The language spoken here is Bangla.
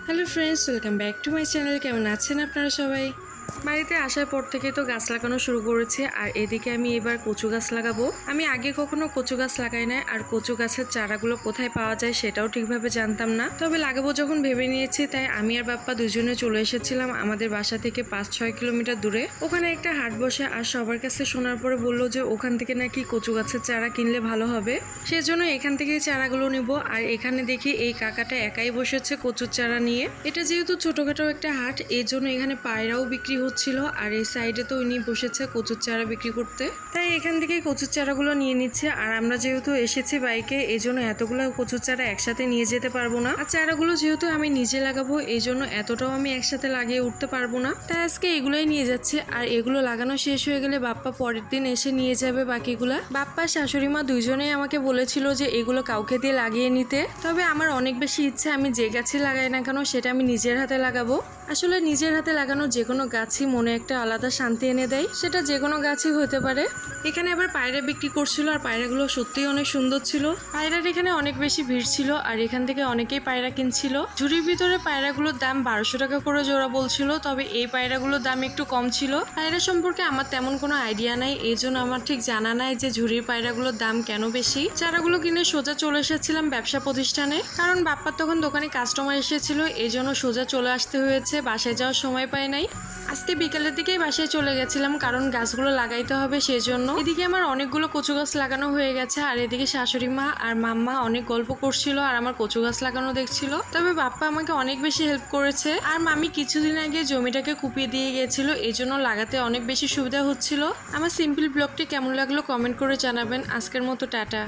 Hello friends, welcome back to my channel. কেমন আছেন আপনারা সবাই? বাড়িতে আসার পর থেকে তো গাছ লাগানো শুরু করেছি, আর এদিকে আমি এবার কচু গাছ লাগাবো। আমি আগে কখনো কচু গাছ লাগাই নাই, আর কচু গাছের চারাগুলো কোথায় পাওয়া যায় সেটাও ঠিকভাবে জানতাম না। তবে লাগাবো যখন ভেবে নিয়েছি, তাই আমি আর বাপ্পা দুজনে চলে এসেছিলাম আমাদের বাসা থেকে 5-6 কিলোমিটার দূরে। ওখানে একটা হাট বসে, আর সবার কাছে শোনার পরে বললো যে ওখান থেকে নাকি কচু গাছের চারা কিনলে ভালো হবে। সেজন্য এখান থেকেই চারাগুলো নিব। আর এখানে দেখি এই কাকাটা একাই বসেছে কচুর চারা নিয়ে। এটা যেহেতু ছোটখাটো একটা হাট, এই জন্য এখানে পায়রাও বিক্রি হচ্ছিল, আর এই সাইডে তো উনি বসেছে কচুর চারা বিক্রি করতে। তাই এখান থেকে কচুর চারাগুলো নিয়ে নিচ্ছে। আর আমরা যেহেতু এসেছি বাইকে, এই জন্য এতগুলো কচুর চারা একসাথে নিয়ে যেতে পারবো না। আর চারাগুলো যেহেতু আমি নিজে লাগাবো, এই জন্য এতটাও আমি একসাথে লাগিয়ে উঠতে পারবো না। তাই আজকে এগুলোই নিয়ে যাচ্ছে। আর এগুলো লাগানো শেষ হয়ে গেলে বাপ্পা পরের দিন এসে নিয়ে যাবে বাকিগুলা। বাপ্পা শাশুড়ি মা দুইজনেই আমাকে বলেছিল যে এগুলো কাউকে দিয়ে লাগিয়ে নিতে। তবে আমার অনেক বেশি ইচ্ছে, আমি যে গাছই লাগাই না কেন সেটা আমি নিজের হাতে লাগাবো। আসলে নিজের হাতে লাগানো যে কোনো গাছই মনে একটা আলাদা শান্তি এনে দেয়, সেটা যে কোনো গাছই হতে পারে। এখানে আবার পায়রা বিক্রি করছিল, আর পায়রাগুলো সত্যিই অনেক সুন্দর ছিল। পায়রার এখানে অনেক বেশি ভিড় ছিল, আর এখান থেকে অনেকেই পায়রা কিনছিল। ঝুড়ির ভিতরে পায়রাগুলোর দাম 1200 টাকা করে জোড়া বলছিল, তবে এই পায়রাগুলোর দাম একটু কম ছিল। পায়রা সম্পর্কে আমার তেমন কোনো আইডিয়া নাই, এই জন্য আমার ঠিক জানা নাই যে ঝুড়ির পায়রাগুলোর দাম কেন বেশি। চারাগুলো কিনে সোজা চলে এসেছিলাম ব্যবসা প্রতিষ্ঠানে, কারণ বাপ্পার তখন দোকানে কাস্টমার এসেছিল, এই জন্য সোজা চলে আসতে হয়েছে। বাসায় যাওয়ার সময় পাই নাই। আজকে বিকালের দিকেই বাসায় চলে গেছিলাম, কারণ গাছগুলো লাগাইতে হবে সেজন্য। এদিকে আমার অনেকগুলো কচু গাছ লাগানো হয়ে গেছে, আর এদিকে শাশুড়ি মা আর মাম্মা অনেক গল্প করছিল আর আমার কচু গাছ লাগানো দেখছিল। তবে বাপ্পা আমাকে অনেক বেশি হেল্প করেছে। আর মামি কিছুদিন আগে জমিটাকে কুপিয়ে দিয়ে গিয়েছিল, এই জন্য লাগাতে অনেক বেশি সুবিধা হচ্ছিল। আমার সিম্পল ব্লগটি কেমন লাগলো কমেন্ট করে জানাবেন। আজকের মতো টাটা।